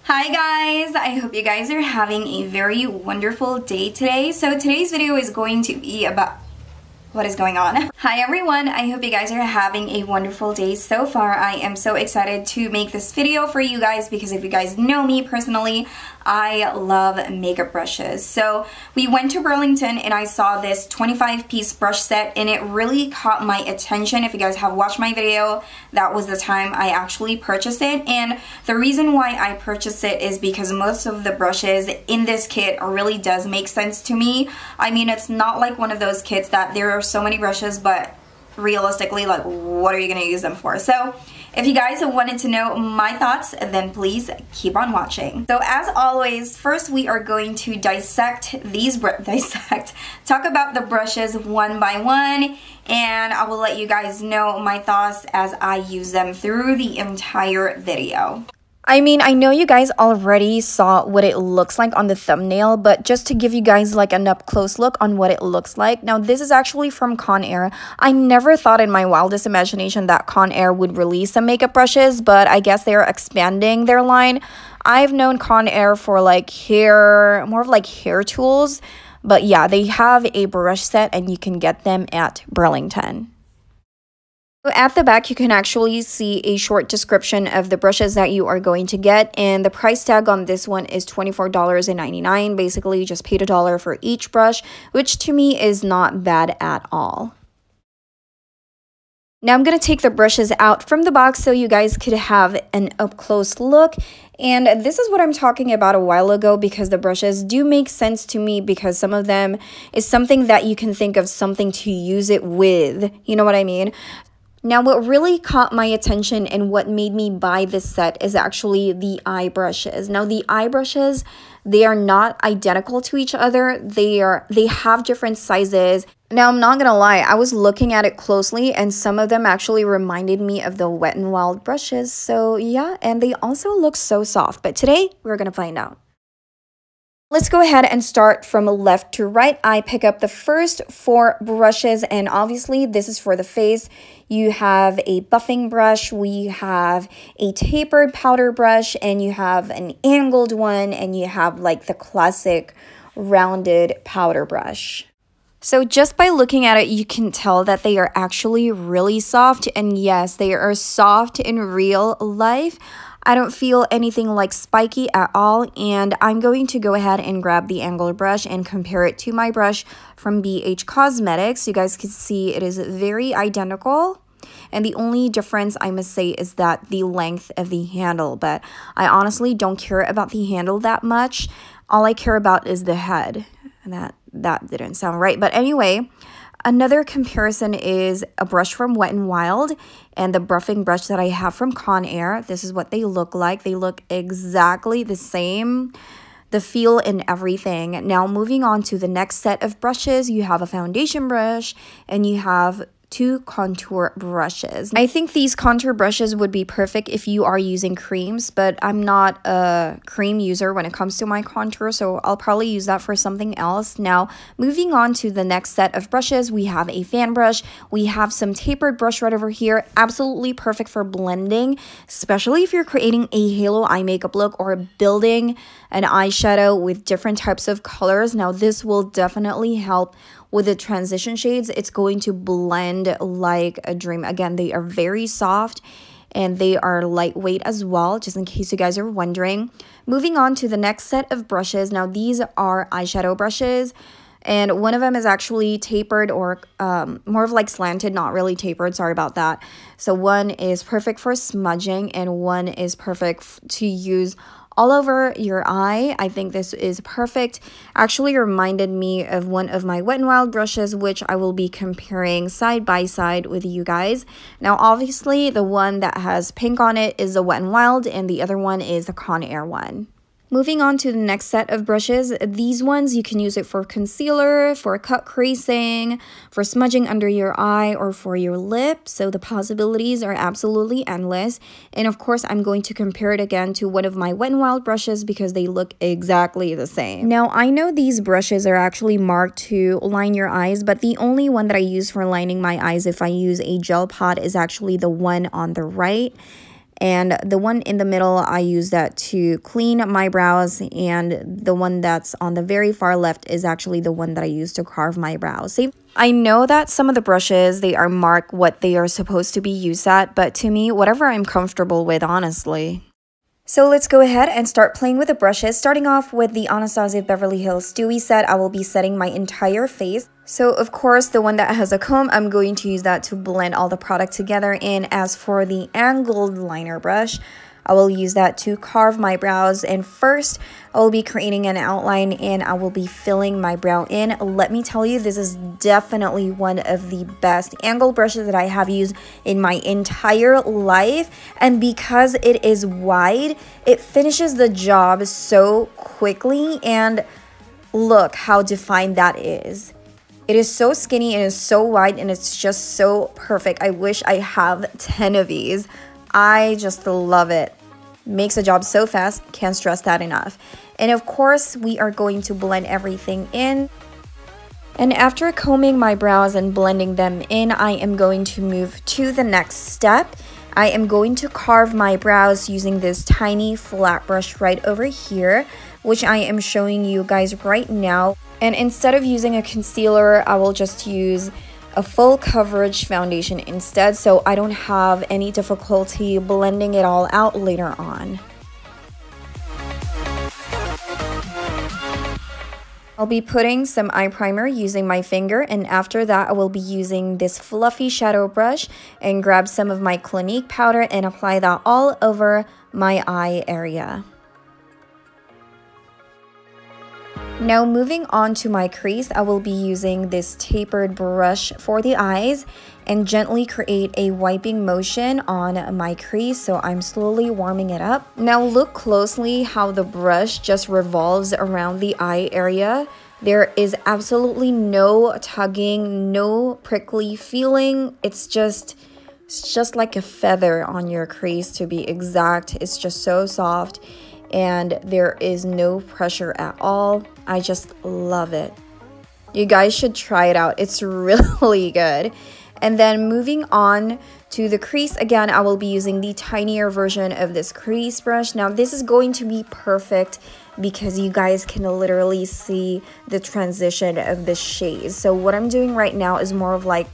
Hi guys, I hope you guys are having a very wonderful day today. So today's video is going to be about what is going on. Hi everyone, I hope you guys are having a wonderful day so far. I am so excited to make this video for you guys because if you guys know me personally, I love makeup brushes. So we went to Burlington and I saw this 25-piece brush set and it really caught my attention. If you guys have watched my video, that was the time I actually purchased it. And the reason why I purchased it is because most of the brushes in this kit really does make sense to me. I mean, it's not like one of those kits that there are so many brushes, but realistically, like, what are you gonna use them for? So if you guys wanted to know my thoughts, then please keep on watching. So as always, first we are going to talk about the brushes one by one, and I will let you guys know my thoughts as I use them through the entire video. I mean, I know you guys already saw what it looks like on the thumbnail, but just to give you guys like an up-close look on what it looks like. Now, this is actually from Conair. I never thought in my wildest imagination that Conair would release some makeup brushes, but I guess they're expanding their line. I've known Conair for like hair, more of like hair tools, but yeah, they have a brush set and you can get them at Burlington. At the back, you can actually see a short description of the brushes that you are going to get, and the price tag on this one is $24.99. Basically, you just paid $1 for each brush, which to me is not bad at all. Now I'm going to take the brushes out from the box so you guys could have an up-close look. And this is what I'm talking about a while ago because the brushes do make sense to me because some of them is something that you can think of something to use it with. You know what I mean? Now, what really caught my attention and what made me buy this set is actually the eye brushes. Now, the eye brushes, they are not identical to each other. They have different sizes. Now, I'm not gonna lie, I was looking at it closely and some of them actually reminded me of the Wet n Wild brushes. So yeah, and they also look so soft. But today, we're gonna find out. Let's go ahead and start from left to right. I pick up the first 4 brushes, and obviously this is for the face. You have a buffing brush, we have a tapered powder brush, and you have an angled one, and you have like the classic rounded powder brush. So just by looking at it, you can tell that they are actually really soft, and yes, they are soft in real life. I don't feel anything like spiky at all, and I'm going to go ahead and grab the angled brush and compare it to my brush from BH Cosmetics. You guys can see it is very identical, and the only difference I must say is that the length of the handle, but I honestly don't care about the handle that much. All I care about is the head, and that didn't sound right, but anyway. Another comparison is a brush from Wet n Wild and the buffing brush that I have from Conair. This is what they look like. They look exactly the same, the feel and everything. Now moving on to the next set of brushes, you have a foundation brush and you have 2 contour brushes. I think these contour brushes would be perfect if you are using creams, but I'm not a cream user when it comes to my contour, so I'll probably use that for something else. Now, moving on to the next set of brushes, we have a fan brush. We have some tapered brush right over here. Absolutely perfect for blending, especially if you're creating a halo eye makeup look or building an eyeshadow with different types of colors. Now, this will definitely help with the transition shades. It's going to blend like a dream. Again, they are very soft and they are lightweight as well, just in case you guys are wondering. Moving on to the next set of brushes. Now, these are eyeshadow brushes, and one of them is actually tapered or more of like slanted, not really tapered. Sorry about that. So one is perfect for smudging and one is perfect to use all over your eye. I think this is perfect. Actually reminded me of one of my Wet n Wild brushes, which I will be comparing side by side with you guys. Now, obviously, the one that has pink on it is the Wet n Wild, and the other one is the Conair one. Moving on to the next set of brushes, these ones you can use it for concealer, for cut creasing, for smudging under your eye, or for your lip. So the possibilities are absolutely endless. And of course, I'm going to compare it again to one of my Wet n Wild brushes because they look exactly the same. Now, I know these brushes are actually marked to line your eyes, but the only one that I use for lining my eyes if I use a gel pot is actually the one on the right. And the one in the middle, I use that to clean my brows, and the one that's on the very far left is actually the one that I use to carve my brows. See, I know that some of the brushes, they are marked what they are supposed to be used at, but to me, whatever I'm comfortable with, honestly. So let's go ahead and start playing with the brushes, starting off with the Anastasia Beverly Hills Dewy set. I will be setting my entire face. So of course, the one that has a comb, I'm going to use that to blend all the product together. And as for the angled liner brush, I will use that to carve my brows. And first, I will be creating an outline and I will be filling my brow in. Let me tell you, this is definitely one of the best angled brushes that I have used in my entire life. And because it is wide, it finishes the job so quickly. And look how defined that is. It is so skinny and it's so wide and it's just so perfect. I wish I have 10 of these. I just love it. Makes the job so fast, can't stress that enough. And of course, we are going to blend everything in. And after combing my brows and blending them in, I am going to move to the next step. I am going to carve my brows using this tiny flat brush right over here, which I am showing you guys right now. And instead of using a concealer, I will just use a full coverage foundation instead, so I don't have any difficulty blending it all out later on. I'll be putting some eye primer using my finger, and after that I will be using this fluffy shadow brush and grab some of my Clinique powder and apply that all over my eye area. Now moving on to my crease, I will be using this tapered brush for the eyes and gently create a wiping motion on my crease, so I'm slowly warming it up. Now look closely how the brush just revolves around the eye area. There is absolutely no tugging, no prickly feeling. It's just like a feather on your crease, to be exact. It's just so soft and there is no pressure at all. I just love it. You guys should try it out. It's really good. And then moving on to the crease, again, I will be using the tinier version of this crease brush. Now this is going to be perfect because you guys can literally see the transition of the shades. So what I'm doing right now is more of like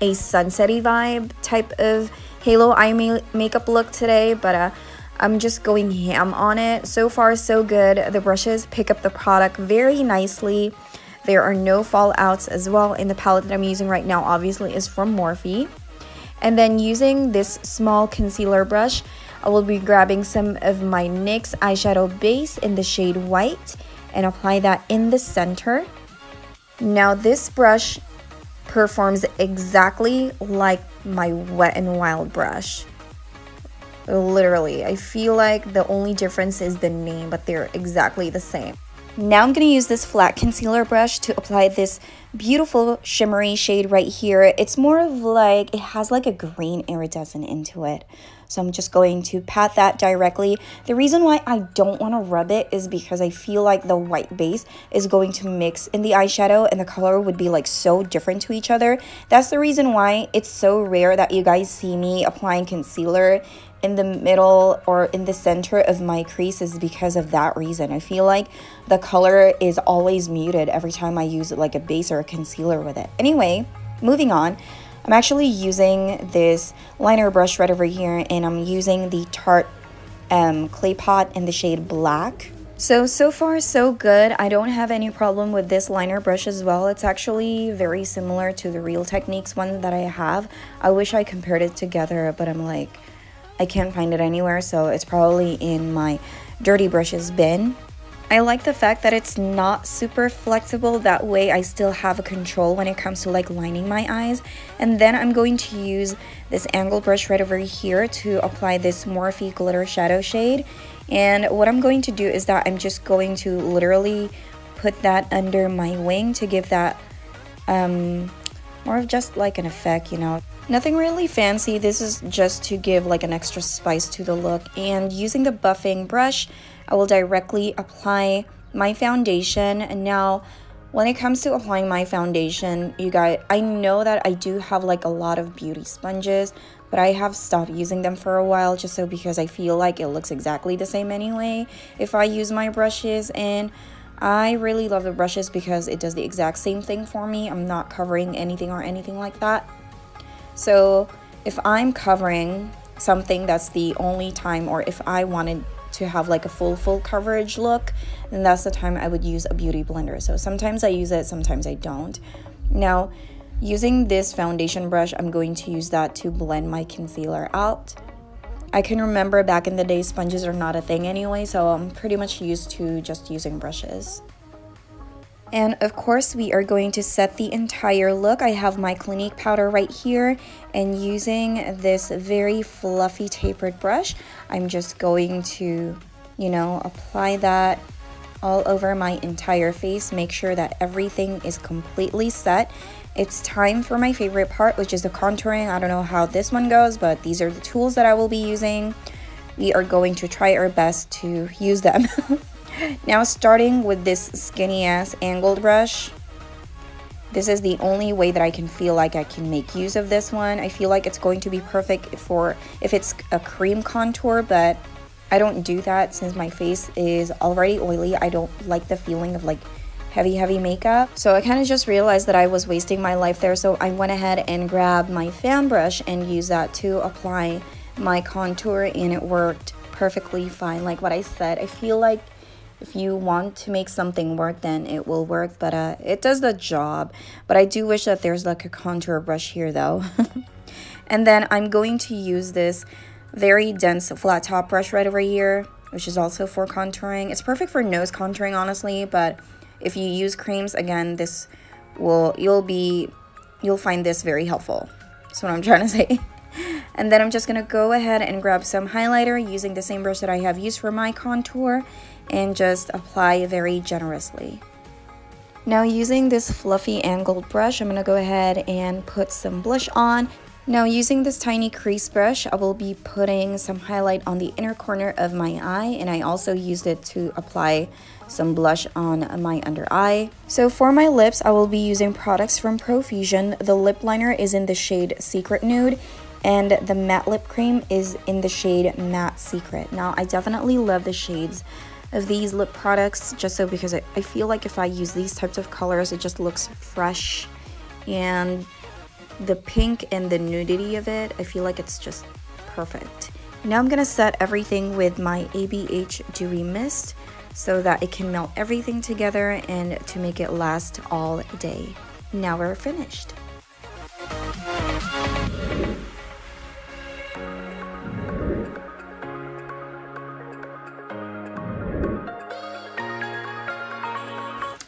a sunsetty vibe type of halo eye makeup look today, but I'm just going ham on it. So far, so good. The brushes pick up the product very nicely. There are no fallouts as well. In the palette that I'm using right now, obviously, is from Morphe. And then using this small concealer brush, I will be grabbing some of my NYX eyeshadow base in the shade White and apply that in the center. Now this brush performs exactly like my Wet n Wild brush. Literally, I feel like the only difference is the name, but they're exactly the same. Now I'm going to use this flat concealer brush to apply this beautiful shimmery shade right here. It's more of like, it has like a green iridescent into it. So I'm just going to pat that directly. The reason why I don't want to rub it is because I feel like the white base is going to mix in the eyeshadow and the color would be like so different to each other. That's the reason why it's so rare that you guys see me applying concealer in the middle or in the center of my crease, is because of that reason. I feel like the color is always muted every time I use like a base or a concealer with it. Anyway, moving on, I'm actually using this liner brush right over here, and I'm using the Tarte clay pot in the shade Black. So far so good. I don't have any problem with this liner brush as well. It's actually very similar to the Real Techniques one that I have. I wish I compared it together, but I'm like, I can't find it anywhere, so it's probably in my dirty brushes bin. I like the fact that it's not super flexible. That way I still have a control when it comes to like lining my eyes. And then I'm going to use this angled brush right over here to apply this Morphe glitter shadow shade. And what I'm going to do is that I'm just going to literally put that under my wing to give that more of just like an effect, you know. Nothing really fancy. This is just to give like an extra spice to the look. And using the buffing brush, I will directly apply my foundation. And now when it comes to applying my foundation, you guys, I know that I do have like a lot of beauty sponges, but I have stopped using them for a while just so because I feel like it looks exactly the same anyway if I use my brushes. And I really love the brushes because it does the exact same thing for me. I'm not covering anything or anything like that. So if I'm covering something, that's the only time, or if I wanted to have like a full coverage look, then that's the time I would use a beauty blender. So sometimes I use it, sometimes I don't. Now, using this foundation brush, I'm going to use that to blend my concealer out. I can remember back in the day, sponges are not a thing anyway, so I'm pretty much used to just using brushes. And of course, we are going to set the entire look. I have my Clinique powder right here, and using this very fluffy tapered brush, I'm just going to, you know, apply that all over my entire face. Make sure that everything is completely set. It's time for my favorite part, which is the contouring. I don't know how this one goes, but these are the tools that I will be using. We are going to try our best to use them. Now, starting with this skinny ass angled brush, this is the only way that I can feel like I can make use of this one. I feel like it's going to be perfect for if it's a cream contour, but I don't do that since my face is already oily. I don't like the feeling of like heavy makeup. So I kind of just realized that I was wasting my life there, so I went ahead and grabbed my fan brush and used that to apply my contour, and it worked perfectly fine. Like what I said, I feel like if you want to make something work, then it will work, but it does the job. But I do wish that there's like a contour brush here though. And then I'm going to use this very dense flat top brush right over here, which is also for contouring. It's perfect for nose contouring, honestly, but if you use creams, again, this will, you'll find this very helpful. That's what I'm trying to say. And then I'm just gonna go ahead and grab some highlighter using the same brush that I have used for my contour, and just apply very generously. Now, using this fluffy angled brush, I'm gonna go ahead and put some blush on. Now, using this tiny crease brush, I will be putting some highlight on the inner corner of my eye, and I also used it to apply some blush on my under eye. So for my lips, I will be using products from Profusion. The lip liner is in the shade Secret Nude, and the matte lip cream is in the shade Matte Secret. Now, I definitely love the shades of these lip products just so because I feel like if I use these types of colors, it just looks fresh, and the pink and the nudity of it, I feel like it's just perfect. Now I'm gonna set everything with my ABH Dewy Mist so that it can melt everything together and to make it last all day. Now we're finished.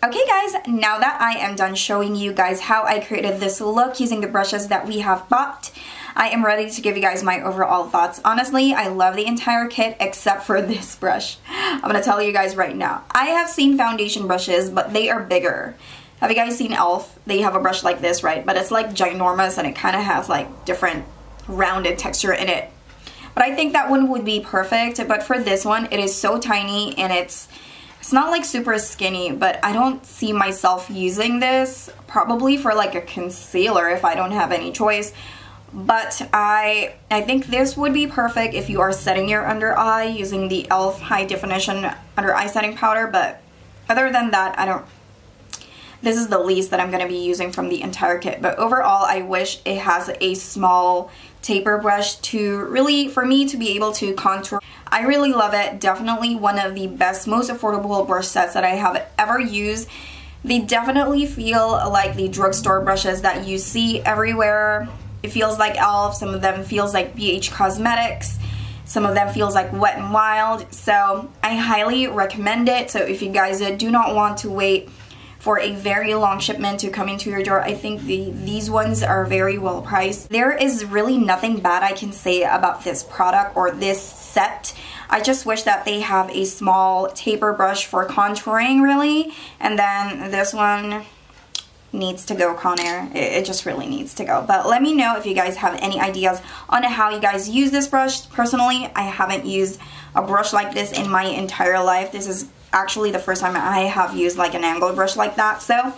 Okay guys, now that I am done showing you guys how I created this look using the brushes that we have bought, I am ready to give you guys my overall thoughts. Honestly, I love the entire kit except for this brush. I'm gonna tell you guys right now. I have seen foundation brushes, but they are bigger. Have you guys seen e.l.f.? They have a brush like this, right? But it's like ginormous and it kind of has like different rounded texture in it. But I think that one would be perfect, but for this one, it is so tiny and it's not like super skinny, but I don't see myself using this, probably for like a concealer if I don't have any choice. But I think this would be perfect if you are setting your under eye using the e.l.f. high definition under eye setting powder, but other than that, this is the least that I'm going to be using from the entire kit. But overall, I wish it has a small taper brush to really, for me to be able to contour. I really love it. Definitely one of the best, most affordable brush sets that I have ever used. They definitely feel like the drugstore brushes that you see everywhere. It feels like e.l.f. Some of them feels like BH Cosmetics. Some of them feels like Wet n Wild. So I highly recommend it. So if you guys do not want to wait for a very long shipment to come into your door, I think these ones are very well priced. There is really nothing bad I can say about this product or this set. I just wish that they have a small taper brush for contouring, really. And then this one needs to go, Conair. It just really needs to go. But let me know if you guys have any ideas on how you guys use this brush. Personally, I haven't used a brush like this in my entire life. This is actually the first time I have used like an angled brush like that. So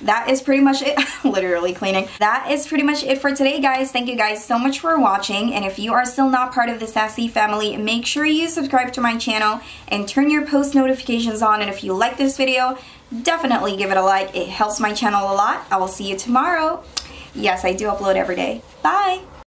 that is pretty much it. Literally cleaning. That is pretty much it for today, guys. Thank you guys so much for watching, and if you are still not part of the Sassy family, make sure you subscribe to my channel and turn your post notifications on, and if you like this video, definitely give it a like. It helps my channel a lot. I will see you tomorrow. Yes, I do upload every day. Bye!